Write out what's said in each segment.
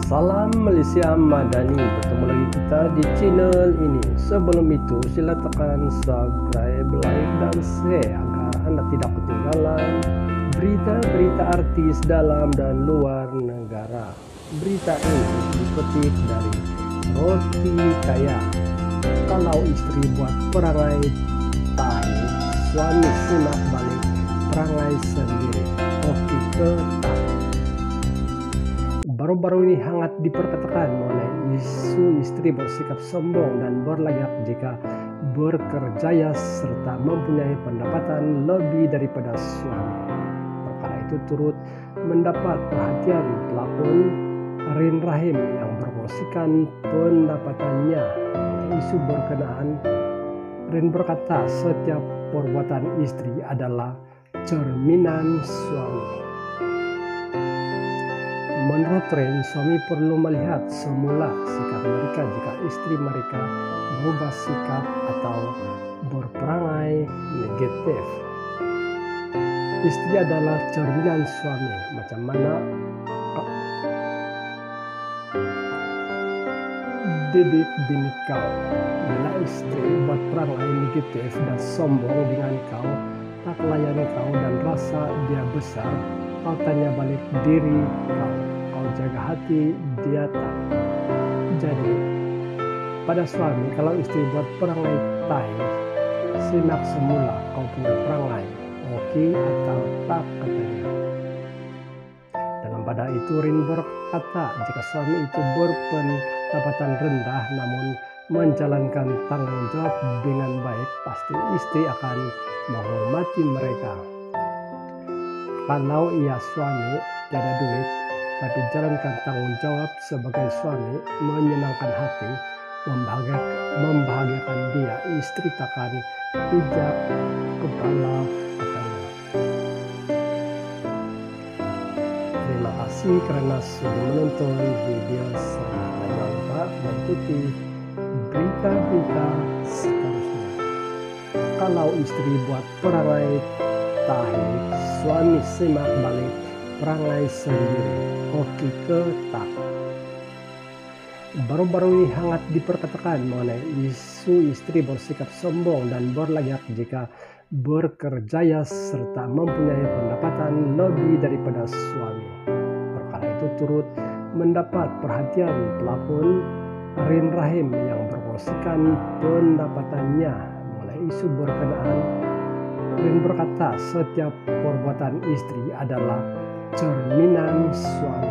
Salam Malaysia Madani, bertemu lagi kita di channel ini. Sebelum itu sila tekan subscribe, like, dan share agar Anda tidak ketinggalan berita-berita artis dalam dan luar negara. Berita ini dikutip dari Roti Kaya. Kalau istri buat perangai tahi, suami simak balik perangai sendiri. Oke ketat. Baru-baru ini hangat diperkatakan mengenai isu istri bersikap sombong dan berlagak jika berkerjaya serta mempunyai pendapatan lebih daripada suami. Perkara itu turut mendapat perhatian pelakon Rin Rahim yang mempromosikan pendapatannya. Isu berkenaan, Rin berkata setiap perbuatan istri adalah cerminan suami. Menurut Rin, suami perlu melihat semula sikap mereka jika istri mereka berubah sikap atau berperangai negatif. Istri adalah cerminan suami, macam mana didik bini kau. Bila istri buat perangai negatif dan sombong dengan kau, tak layani kau dan rasa dia besar, kau tanya balik diri kau jaga hati dia tak. Jadi pada suami, kalau istri buat perangai tahi, simak semula kau punya perangai oke atau tak, katanya. Dalam pada itu Rin berkata jika suami itu berpendapatan rendah namun menjalankan tanggung jawab dengan baik, pasti istri akan menghormati mereka. Kalau ia suami tiada duit tapi jalankan tanggung jawab sebagai suami, menyenangkan hati, membahagiakan dia, istri takkan pijak kepala, katanya. Terima kasih karena sudah menonton video saya. Jangan lupa mengikuti berita-berita seterusnya. Kalau istri buat perangai tahi, suami simak balik perangai sendiri. Oke ketat. Baru-baru ini hangat diperkatakan mengenai isu istri bersikap sombong dan berlagak jika berkerjaya serta mempunyai pendapatan lebih daripada suami. Perkara itu turut mendapat perhatian pelakon Rin Rahim yang mempromosikan pendapatannya mengenai isu berkenaan. Rin berkata setiap perbuatan istri adalah cerminan suami.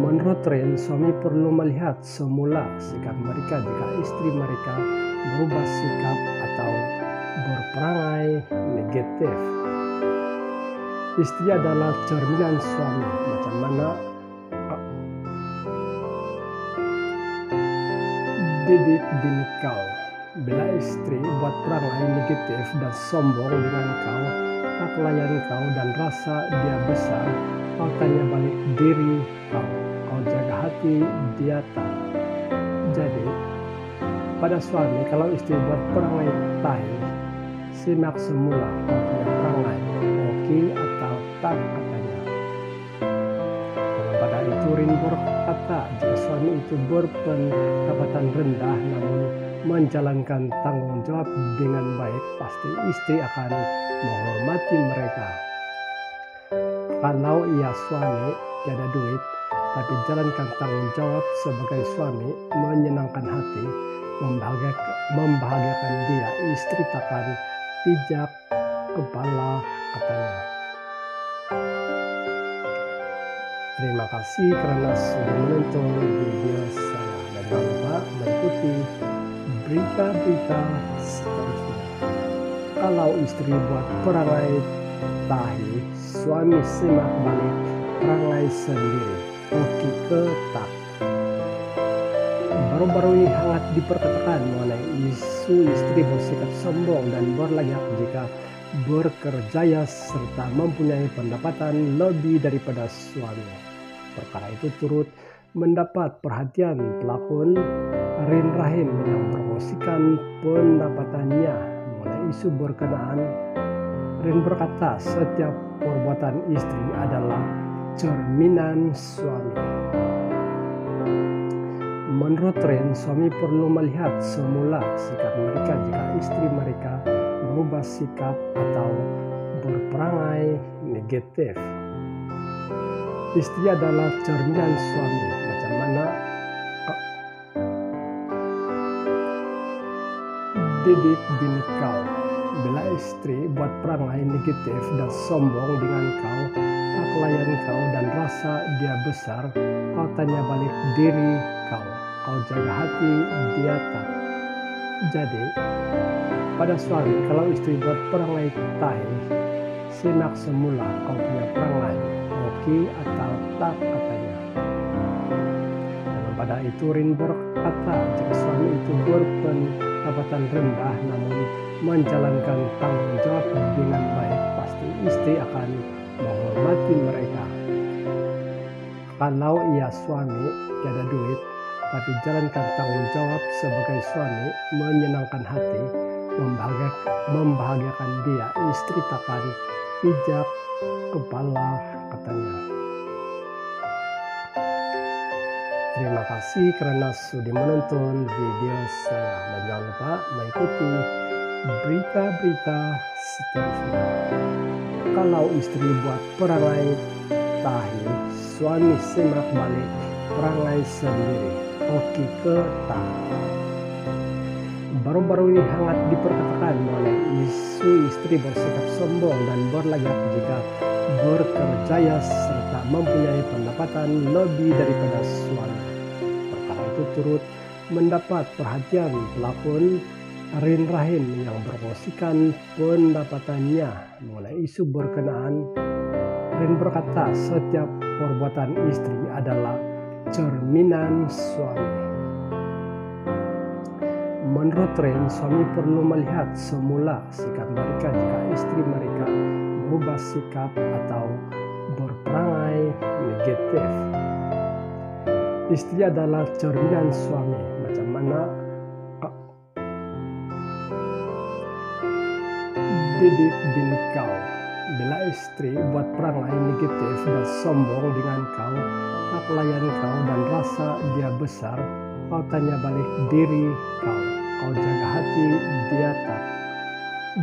Menurut Rin, suami perlu melihat semula sikap mereka jika istri mereka berubah sikap atau berperangai negatif. Istri adalah cerminan suami, macam mana didik bini kau. Bila istri buat perangai negatif dan sombong dengan kau, tak layani kau dan rasa dia besar, kau tanya balik diri kau jaga hati dia tak. Jadi pada suami, kalau istri buat perangai tahi, simak semula kau punya perangai oke atau tak, katanya. Dalam pada itu Rin berkata jika suami itu berpendapatan rendah namun menjalankan tanggung jawab dengan baik, pasti istri akan menghormati mereka. Kalau ia suami tiada duit tapi jalankan tanggung jawab sebagai suami, menyenangkan hati, membahagiakan dia, istri takkan pijak kepala, katanya. Terima kasih karena sudah menonton video saya, dan jangan lupa mengikuti berita-berita seterusnya. Kalau istri buat perangai tahi, suami simak balik perangai sendiri. Oke ketat. Baru-baru ini hangat diperkatakan mengenai isu istri bersikap sombong dan berlagak jika berkerjaya serta mempunyai pendapatan lebih daripada suami. Perkara itu turut mendapat perhatian pelakon Rin Rahim yang mempromosikan pendapatannya mengenai isu berkenaan. Rin berkata setiap perbuatan istri adalah cerminan suami. Menurut Ren, suami perlu melihat semula sikap mereka jika istri mereka berubah sikap atau berperangai negatif. Istri adalah cerminan suami. Macam mana didik bini kau. Bila istri buat perangai negatif dan sombong dengan kau, tak layan kau dan rasa dia besar, kau tanya balik diri kau. Kau jaga hati, dia tak. Jadi, pada suami, kalau istri buat perangai tahi, simak semula kau punya perangai, oke atau tak katanya. Dalam pada itu Rin berkata, jika suami itu berpendapatan rendah namun menjalankan tanggung jawab dengan baik, pasti istri akan menghormati mereka. Kalau ia suami tiada duit, tapi jalankan tanggung jawab sebagai suami, menyenangkan hati, membahagiakan dia, istri takkan pijak kepala katanya. Terima kasih karena sudah menonton video saya dan jangan lupa mengikuti berita-berita seterusnya. Kalau istri buat perangai tahi, suami simak balik perangai sendiri. Oke ke tak. Baru-baru ini hangat diperkatakan mengenai isu istri bersikap sombong dan berlagak jika berkerjaya serta mempunyai pendapatan lebih daripada suami. Perkara itu turut mendapat perhatian pelakon Rin Rahim yang berkongsikan pendapatannya mengenai isu berkenaan. Rin berkata, setiap perbuatan istri adalah cerminan suami. Menurut Ren, suami perlu melihat semula sikap mereka jika istri mereka berubah sikap atau berperangai negatif. Istri adalah cerminan suami. Macam mana didik bini kau. Bila istri buat perangai negatif dan sombong dengan kau, tak layan kau dan rasa dia besar, kau tanya balik diri kau. Kau jaga hati, dia tak.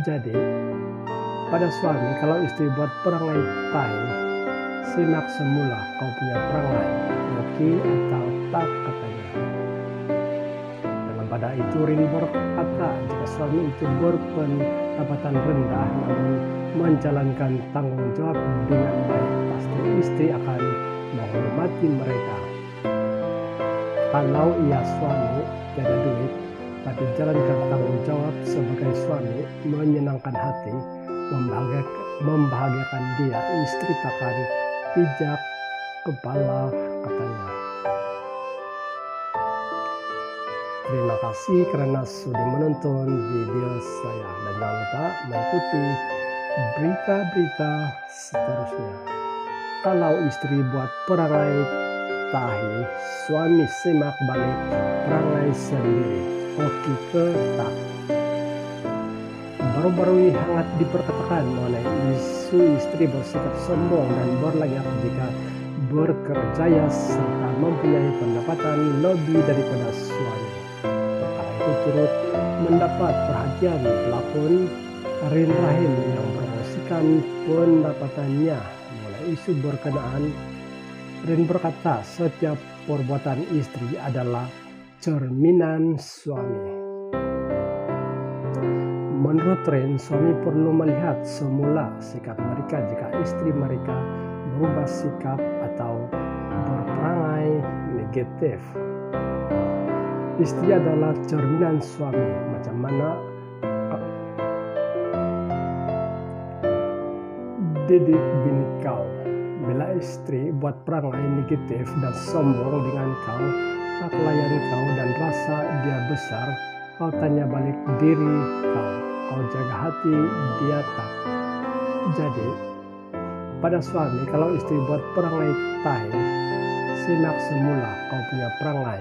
Jadi, pada suami, kalau istri buat perangai tahi, simak semula kau punya perangai, oke atau tak katanya. Dalam pada itu Rin berkata, jika suami itu berpendapatan rendah namun menjalankan tanggung jawab dengan baik, pasti istri akan menghormati mereka. Kalau ia suami tiada duit, tapi jalankan tanggung jawab sebagai suami, menyenangkan hati, membahagiakan dia, istri takkan pijak kepala katanya. Terima kasih karena sudah menonton video saya dan jangan lupa mengikuti berita-berita seterusnya. Kalau istri buat perangai tahi, suami simak balik perangai sendiri. Oke ke tak. Baru-baru ini hangat diperkatakan mengenai isu istri bersikap sombong dan berlagak jika berkerjaya serta mempunyai pendapatan lebih daripada suami. Perkara itu turut mendapat perhatian pelakon Rin Rahim yang berkongsikan pendapatannya mengenai isu berkenaan. Rin berkata, setiap perbuatan istri adalah cerminan suami. Menurut Ren, suami perlu melihat semula sikap mereka jika istri mereka berubah sikap atau berperangai negatif. Istri adalah cerminan suami. Macam mana didik bini kau. Bila istri buat perangai negatif dan sombong dengan kau, tak layan kau dan rasa dia besar, kau tanya balik diri kau. Kau jaga hati, dia tak. Jadi, pada suami, kalau istri buat perangai tahi, simak semula kau punya perangai,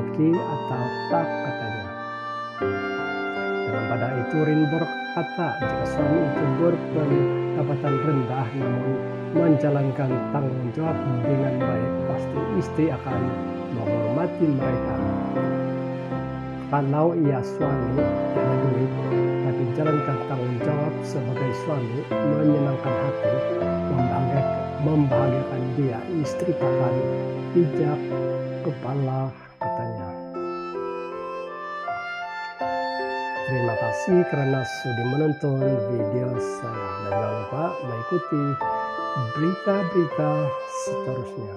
oke atau tak katanya. Dalam pada itu Rin berkata, jika suami itu berpendapatan rendah namun menjalankan tanggung jawab dengan baik, pasti istri akan menghormati mereka. Kalau ia suami tiada duit, tapi jalankan tanggung jawab sebagai suami, menyenangkan hati, membahagiakan dia, istri akan pijak kepala, katanya. Terima kasih karena sudah menonton video saya, dan jangan lupa mengikuti berita-berita seterusnya.